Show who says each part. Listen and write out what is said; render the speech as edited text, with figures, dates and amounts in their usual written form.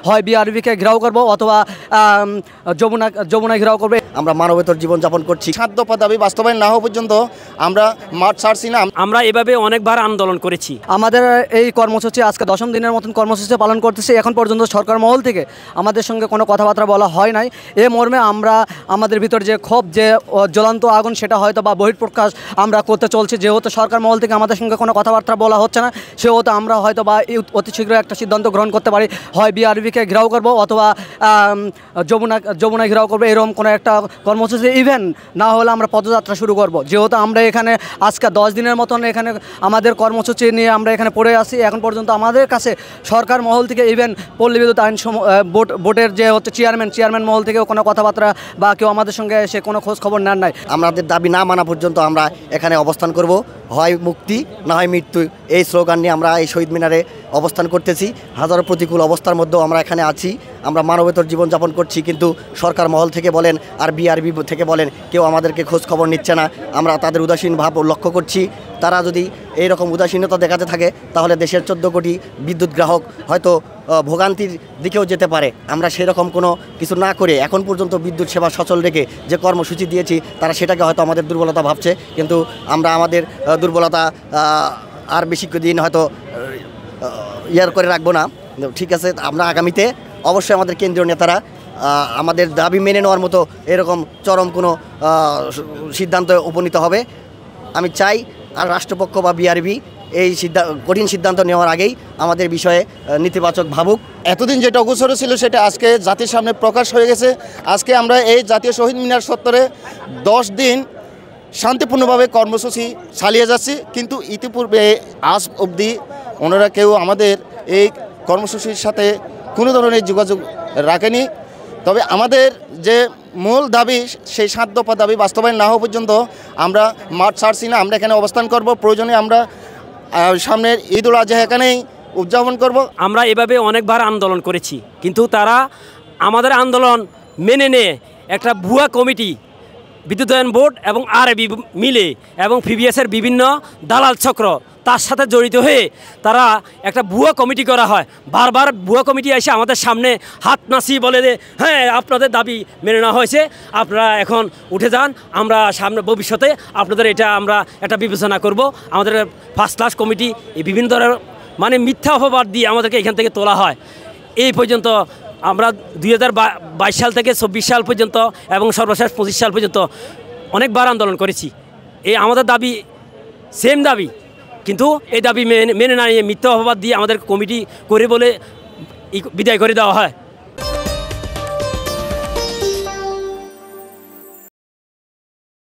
Speaker 1: হয় বিআরবিকে ঘেরাও করব অথবা যমুনা ঘেরাও করবে।
Speaker 2: আমরা মানবেতর জীবনযাপন করছি। 7 দফা দাবি বাস্তবায়ন না হওয়া পর্যন্ত আমরা মাঠ ছাড়ছি না।
Speaker 3: আমরা এভাবে অনেকবার আন্দোলন করেছি।
Speaker 1: আমাদের এই কর্মসূচি আজকে 10ম দিনের মতন কর্মসূচি পালন করতেছি। এখন পর্যন্ত সরকার মহল থেকে আমাদের সঙ্গে কোনো কথাবার্তা বলা হয় নাই। এ মর্মে আমরা আমাদের ভিতর যে ক্ষোভ, যে জ্বলন্ত আগুন, সেটা হয়তো বা বহিঃপ্রকাশ আমরা করতে চলছি। যেহেতু সরকার মহল থেকে আমাদের সঙ্গে কোনো কথাবার্তা বলা হচ্ছে না, সেহেতু আমরা হয়তো বা অতি শীঘ্র একটা সিদ্ধান্ত গ্রহণ করতে পারি, হয় বিআরবিকে ঘেরাও করব অথবা যমুনা ঘেরাও করবো। এরকম কোনো একটা কর্মসূচি ইভেন না হলে আমরা পদযাত্রা শুরু করব। যেহেতু আমরা এখানে আজকে 10 দিনের মতন এখানে আমাদের কর্মসূচি নিয়ে আমরা এখানে পড়ে আসি। এখন পর্যন্ত আমাদের কাছে সরকার মহল থেকে ইভেন পল্লী বিদ্যুৎ আইন বোর্ডের যে হচ্ছে চেয়ারম্যান মহল থেকেও কোনো কথাবার্তা বা কেউ আমাদের সঙ্গে এসে কোনো খোঁজ খবর নেন নাই।
Speaker 2: আমাদের দাবি না মানা পর্যন্ত আমরা এখানে অবস্থান করব, হয় মুক্তি না হয় মৃত্যু, এই স্লোগান নিয়ে আমরা এই শহীদ মিনারে অবস্থান করতেছি। হাজারো প্রতিকূল অবস্থার মধ্যেও আমরা এখানে আছি। আমরা মানবেতর জীবনযাপন করছি, কিন্তু সরকার মহল থেকে বলেন আর বিআরবি থেকে বলেন কেউ আমাদেরকে খোঁজ খবর নিচ্ছে না। আমরা তাদের উদাসীন ভাব লক্ষ্য করছি। তারা যদি এইরকম উদাসীনতা দেখাতে থাকে তাহলে দেশের 14 কোটি বিদ্যুৎ গ্রাহক হয়তো ভোগান্তির দিকেও যেতে পারে। আমরা সেরকম কোনো কিছু না করে এখন পর্যন্ত বিদ্যুৎ সেবা সচল রেখে যে কর্মসূচি দিয়েছি, তারা সেটাকে হয়তো আমাদের দুর্বলতা ভাবছে, কিন্তু আমরা আমাদের দুর্বলতা আর বেশি দিন হয়তো করে রাখবো না। ঠিক আছে, আমরা আগামীতে অবশ্যই আমাদের কেন্দ্রীয় নেতারা আমাদের দাবি মেনে নেওয়ার মতো এরকম চরম কোনো সিদ্ধান্ত উপনীত হবে। আমি চাই আর রাষ্ট্রপক্ষ বা বিআরবি এই কঠিন সিদ্ধান্ত নেওয়ার আগেই আমাদের বিষয়ে নেতিবাচক ভাবুক।
Speaker 4: এতদিন যেটা অগোচর ছিল সেটা আজকে জাতির সামনে প্রকাশ হয়ে গেছে। আজকে আমরা এই জাতীয় শহীদ মিনার চত্বরে 10 দিন শান্তিপূর্ণভাবে কর্মসূচি চালিয়ে যাচ্ছি, কিন্তু ইতিপূর্বে আজ অবধি ওনারা কেউ আমাদের এই কর্মসূচির সাথে কোনো ধরনের যোগাযোগ রাখেনি। তবে আমাদের যে মূল দাবি, সেই 7 দফা দাবি বাস্তবায়ন না হওয়া পর্যন্ত আমরা মাঠ ছাড়ছি না। আমরা এখানে অবস্থান করব, প্রয়োজনে আমরা সামনের ঈদ উল আজহা এখানেই উদযাপন করব।
Speaker 3: আমরা এভাবে অনেকবার আন্দোলন করেছি, কিন্তু তারা আমাদের আন্দোলন মেনে নিয়ে একটা ভুয়া কমিটি, বিদ্যুতায়ন বোর্ড এবং আরবি মিলে এবং পিবিএসের বিভিন্ন দালাল চক্র তার সাথে জড়িত হয়ে তারা একটা ভুয়া কমিটি করা হয়। বারবার ভুয়া কমিটি এসে আমাদের সামনে হাত নাচিয়ে বলে যে হ্যাঁ আপনাদের দাবি মেনে নেওয়া হয়েছে, আপনারা এখন উঠে যান, আমরা সামনে ভবিষ্যতে আপনাদের এটা আমরা একটা বিবেচনা করব। আমাদের ফার্স্ট ক্লাস কমিটি এই বিভিন্ন ধরনের মানে মিথ্যা অপবাদ দিয়ে আমাদেরকে এখান থেকে তোলা হয়। এই পর্যন্ত আমরা 2022 সাল থেকে 24 সাল পর্যন্ত এবং সর্বশেষ 25 সাল পর্যন্ত অনেকবার আন্দোলন করেছি। এই আমাদের দাবি সেম দাবি, কিন্তু এই দাবি মেনে না নিয়ে মিথ্যা অপবাদ দিয়ে আমাদের কমিটি করে বলে বিদায় করে দেওয়া হয়।